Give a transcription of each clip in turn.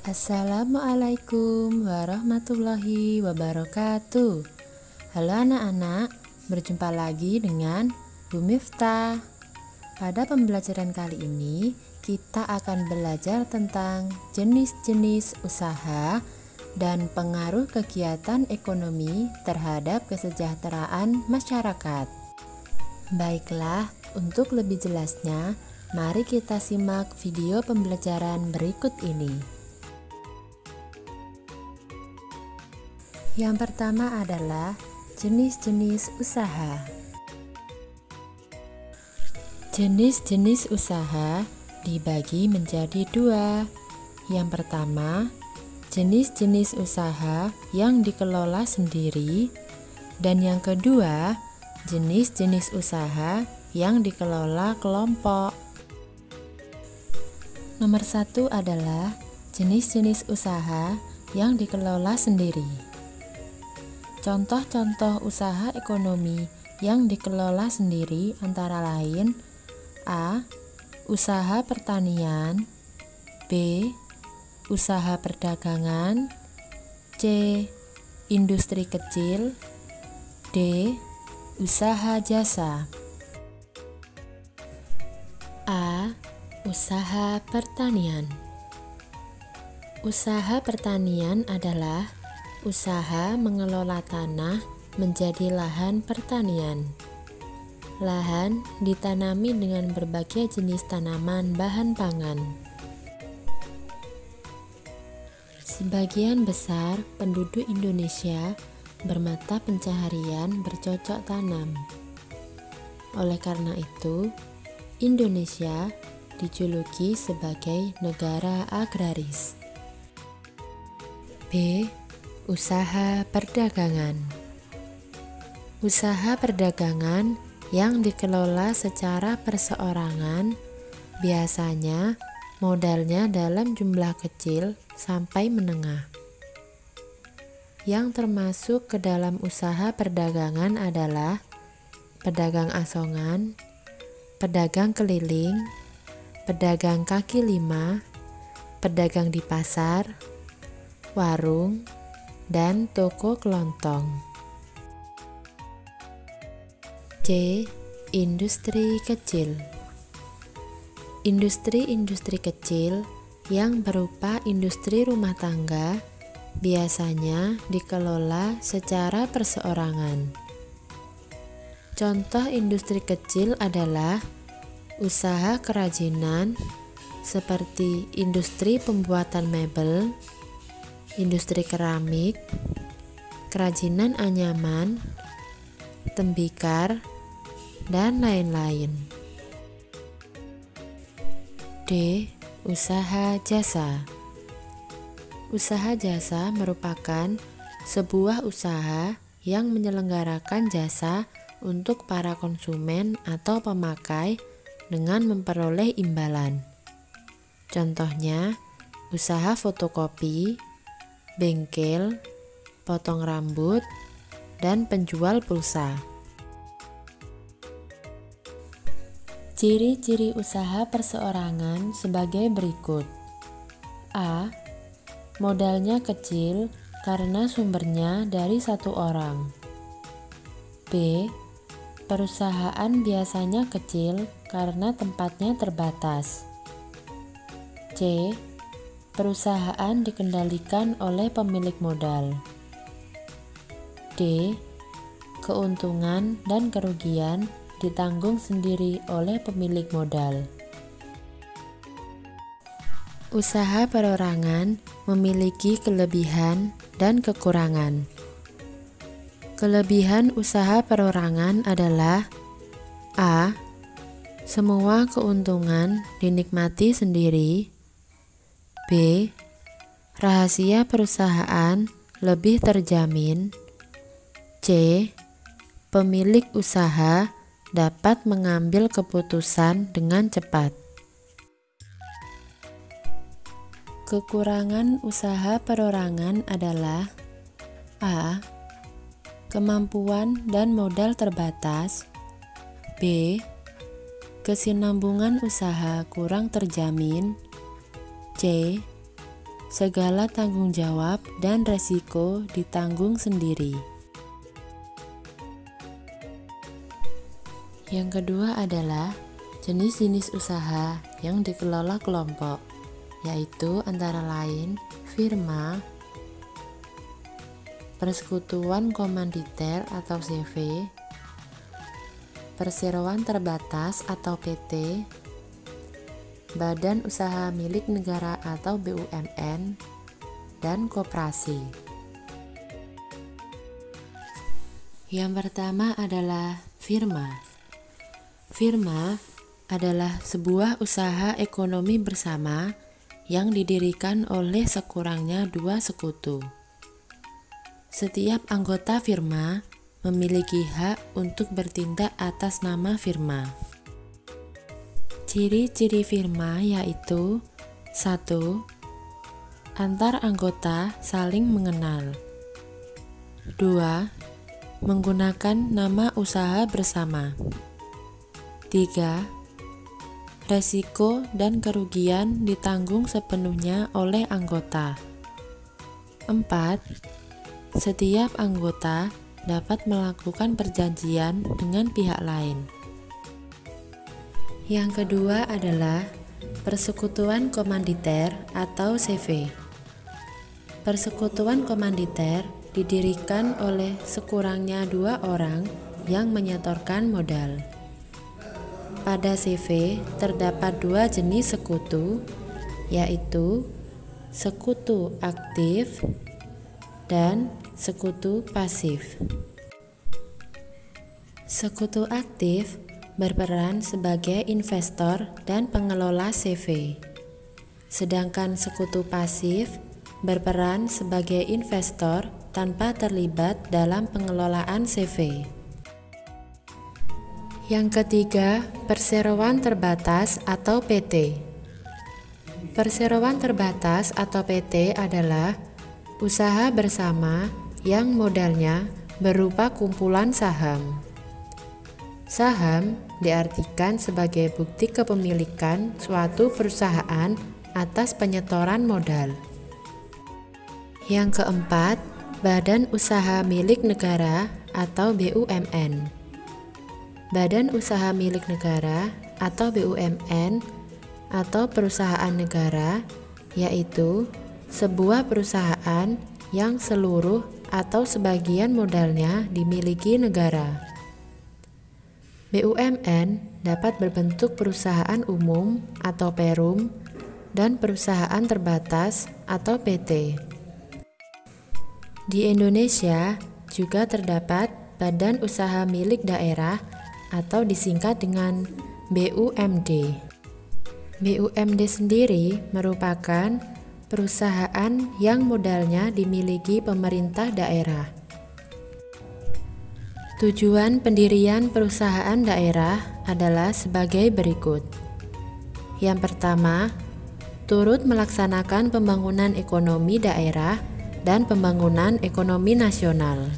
Assalamualaikum warahmatullahi wabarakatuh. Halo anak-anak, berjumpa lagi dengan Bu Miftah. Pada pembelajaran kali ini, kita akan belajar tentang jenis-jenis usaha dan pengaruh kegiatan ekonomi terhadap kesejahteraan masyarakat. Baiklah, untuk lebih jelasnya, mari kita simak video pembelajaran berikut ini. Yang pertama adalah jenis-jenis usaha. Jenis-jenis usaha dibagi menjadi dua. Yang pertama, jenis-jenis usaha yang dikelola sendiri, dan yang kedua, jenis-jenis usaha yang dikelola kelompok. Nomor 1 adalah jenis-jenis usaha yang dikelola sendiri. Contoh-contoh usaha ekonomi yang dikelola sendiri antara lain: A. Usaha pertanian, B. Usaha perdagangan, C. Industri kecil, D. Usaha jasa. A. Usaha pertanian. Usaha pertanian adalah usaha mengelola tanah menjadi lahan pertanian. Lahan ditanami dengan berbagai jenis tanaman bahan pangan. Sebagian besar penduduk Indonesia bermata pencaharian bercocok tanam. Oleh karena itu, Indonesia dijuluki sebagai negara agraris. B. Usaha perdagangan. Usaha perdagangan yang dikelola secara perseorangan, biasanya modalnya dalam jumlah kecil sampai menengah. Yang termasuk ke dalam usaha perdagangan adalah pedagang asongan, pedagang keliling, pedagang kaki lima, pedagang di pasar, warung, dan toko kelontong. C. Industri kecil. Industri-industri kecil yang berupa industri rumah tangga biasanya dikelola secara perseorangan. Contoh industri kecil adalah usaha kerajinan seperti industri pembuatan mebel, industri keramik, kerajinan anyaman, tembikar, dan lain-lain. D. Usaha jasa. Usaha jasa merupakan sebuah usaha yang menyelenggarakan jasa untuk para konsumen atau pemakai dengan memperoleh imbalan. Contohnya, usaha fotokopi, bengkel, potong rambut, dan penjual pulsa. Ciri-ciri usaha perseorangan sebagai berikut. A. Modalnya kecil karena sumbernya dari satu orang. B. Perusahaan biasanya kecil karena tempatnya terbatas. C. Perusahaan dikendalikan oleh pemilik modal. D. Keuntungan dan kerugian ditanggung sendiri oleh pemilik modal. Usaha perorangan memiliki kelebihan dan kekurangan. Kelebihan usaha perorangan adalah: A. Semua keuntungan dinikmati sendiri. B. Rahasia perusahaan lebih terjamin. C. Pemilik usaha dapat mengambil keputusan dengan cepat. Kekurangan usaha perorangan adalah: A. Kemampuan dan modal terbatas. B. kesinambungan usaha kurang terjamin. C. Segala tanggung jawab dan resiko ditanggung sendiri. Yang kedua adalah jenis-jenis usaha yang dikelola kelompok, yaitu antara lain firma, persekutuan komanditer atau CV, perseroan terbatas atau PT, badan usaha milik negara atau BUMN, dan koperasi. Yang pertama adalah firma. Firma adalah sebuah usaha ekonomi bersama yang didirikan oleh sekurangnya 2 sekutu. Setiap anggota firma memiliki hak untuk bertindak atas nama firma. Ciri-ciri firma yaitu 1. Antar anggota saling mengenal. 2. Menggunakan nama usaha bersama. 3. Resiko dan kerugian ditanggung sepenuhnya oleh anggota. 4. Setiap anggota dapat melakukan perjanjian dengan pihak lain. Yang kedua adalah persekutuan komanditer atau CV. Persekutuan komanditer didirikan oleh sekurangnya 2 orang yang menyetorkan modal. Pada CV terdapat 2 jenis sekutu, yaitu sekutu aktif dan sekutu pasif. Sekutu aktif berperan sebagai investor dan pengelola CV, sedangkan sekutu pasif berperan sebagai investor tanpa terlibat dalam pengelolaan CV. Yang ketiga, perseroan terbatas atau PT. Perseroan terbatas atau PT adalah usaha bersama yang modalnya berupa kumpulan saham. Saham diartikan sebagai bukti kepemilikan suatu perusahaan atas penyetoran modal. Yang keempat, badan usaha milik negara atau BUMN. Badan usaha milik negara atau BUMN atau perusahaan negara yaitu sebuah perusahaan yang seluruh atau sebagian modalnya dimiliki negara. BUMN dapat berbentuk perusahaan umum atau perum dan perusahaan terbatas atau PT. Di Indonesia juga terdapat badan usaha milik daerah atau disingkat dengan BUMD. BUMD sendiri merupakan perusahaan yang modalnya dimiliki pemerintah daerah. Tujuan pendirian perusahaan daerah adalah sebagai berikut. Yang pertama, turut melaksanakan pembangunan ekonomi daerah dan pembangunan ekonomi nasional.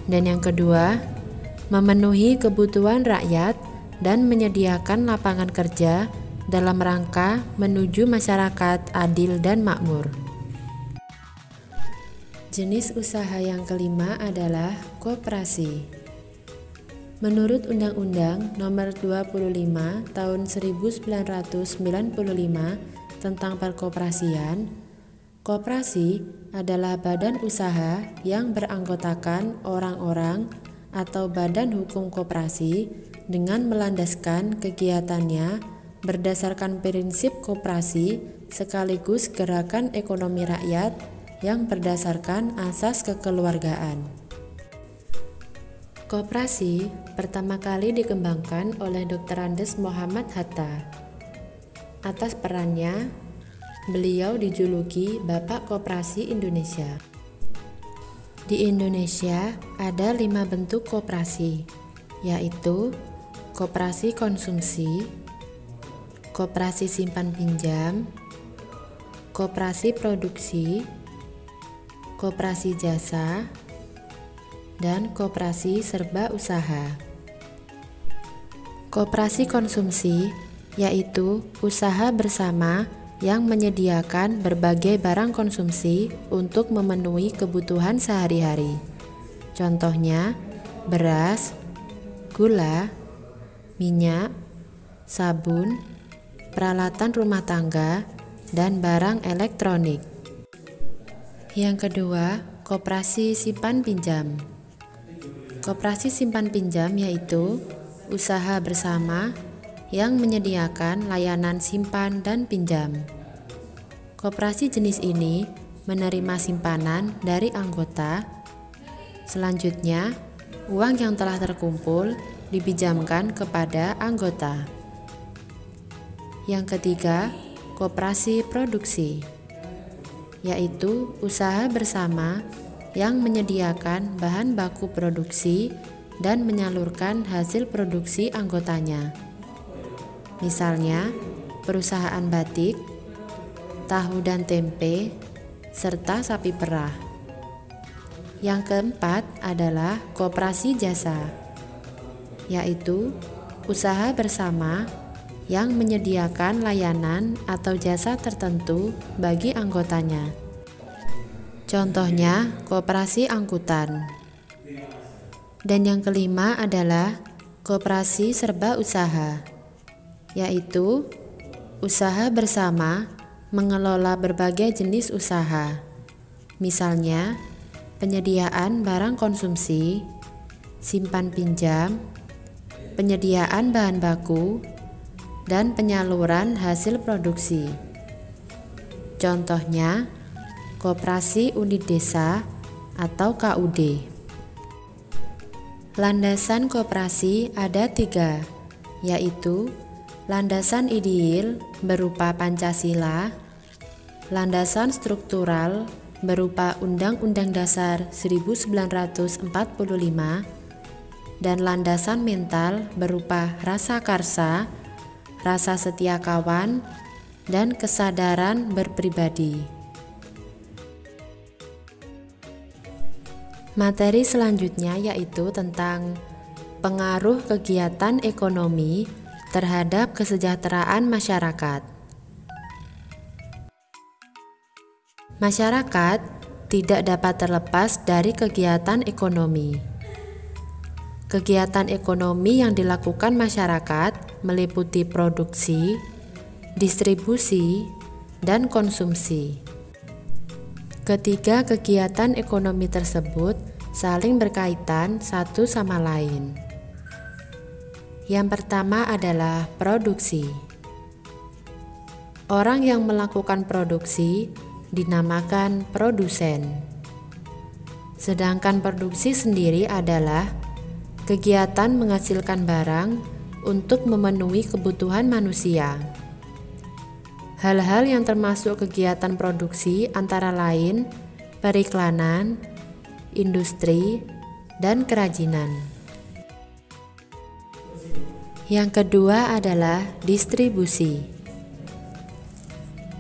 Dan yang kedua, memenuhi kebutuhan rakyat dan menyediakan lapangan kerja dalam rangka menuju masyarakat adil dan makmur. Jenis usaha yang kelima adalah koperasi. Menurut Undang-Undang Nomor 25 Tahun 1995 tentang Perkoperasian, koperasi adalah badan usaha yang beranggotakan orang-orang atau badan hukum koperasi dengan melandaskan kegiatannya berdasarkan prinsip koperasi sekaligus gerakan ekonomi rakyat yang berdasarkan asas kekeluargaan. Koperasi pertama kali dikembangkan oleh Dr. Andes Muhammad Hatta. Atas perannya, beliau dijuluki Bapak Koperasi Indonesia. Di Indonesia ada 5 bentuk koperasi, yaitu koperasi konsumsi, koperasi simpan pinjam, koperasi produksi, koperasi jasa, dan koperasi serba usaha. Koperasi konsumsi yaitu usaha bersama yang menyediakan berbagai barang konsumsi untuk memenuhi kebutuhan sehari-hari. Contohnya, beras, gula, minyak, sabun, peralatan rumah tangga, dan barang elektronik. Yang kedua, koperasi simpan pinjam. Koperasi simpan pinjam yaitu usaha bersama yang menyediakan layanan simpan dan pinjam. Koperasi jenis ini menerima simpanan dari anggota. Selanjutnya, uang yang telah terkumpul dipinjamkan kepada anggota. Yang ketiga, koperasi produksi, yaitu usaha bersama yang menyediakan bahan baku produksi dan menyalurkan hasil produksi anggotanya. Misalnya, perusahaan batik, tahu dan tempe, serta sapi perah. Yang keempat adalah koperasi jasa, yaitu usaha bersama yang menyediakan layanan atau jasa tertentu bagi anggotanya. Contohnya, koperasi angkutan. Dan yang kelima adalah koperasi serba usaha, yaitu usaha bersama mengelola berbagai jenis usaha. Misalnya, penyediaan barang konsumsi, simpan pinjam, penyediaan bahan baku, dan penyaluran hasil produksi. Contohnya, koperasi unit desa atau KUD. Landasan koperasi ada 3, yaitu landasan ideal berupa Pancasila, landasan struktural berupa Undang-Undang Dasar 1945, dan landasan mental berupa rasa karsa, rasa setia kawan, dan kesadaran berpribadi. Materi selanjutnya yaitu tentang pengaruh kegiatan ekonomi terhadap kesejahteraan masyarakat. Masyarakat tidak dapat terlepas dari kegiatan ekonomi. Kegiatan ekonomi yang dilakukan masyarakat meliputi produksi, distribusi, dan konsumsi. Ketiga kegiatan ekonomi tersebut saling berkaitan satu sama lain. Yang pertama adalah produksi. Orang yang melakukan produksi dinamakan produsen. Sedangkan produksi sendiri adalah kegiatan menghasilkan barang untuk memenuhi kebutuhan manusia. Hal-hal yang termasuk kegiatan produksi antara lain periklanan, industri, dan kerajinan. Yang kedua adalah distribusi.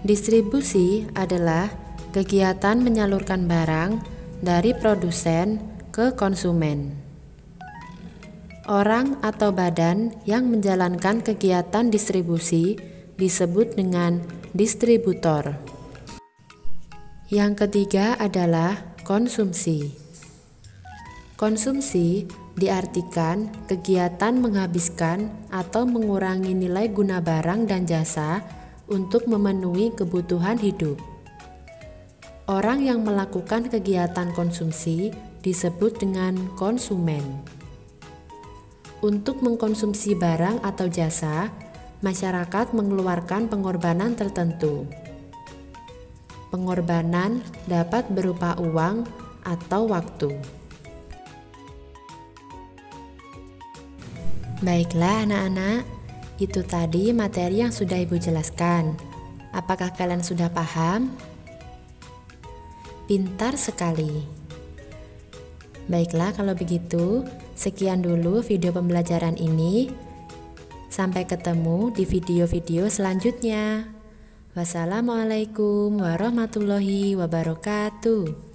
Distribusi adalah kegiatan menyalurkan barang dari produsen ke konsumen. Orang atau badan yang menjalankan kegiatan distribusi disebut dengan distributor. Yang ketiga adalah konsumsi. Konsumsi diartikan kegiatan menghabiskan atau mengurangi nilai guna barang dan jasa untuk memenuhi kebutuhan hidup. Orang yang melakukan kegiatan konsumsi disebut dengan konsumen. Untuk mengkonsumsi barang atau jasa, masyarakat mengeluarkan pengorbanan tertentu. Pengorbanan dapat berupa uang atau waktu. Baiklah anak-anak, itu tadi materi yang sudah Ibu jelaskan. Apakah kalian sudah paham? Pintar sekali. Baiklah kalau begitu, sekian dulu video pembelajaran ini. Sampai ketemu di video-video selanjutnya. Wassalamualaikum warahmatullahi wabarakatuh.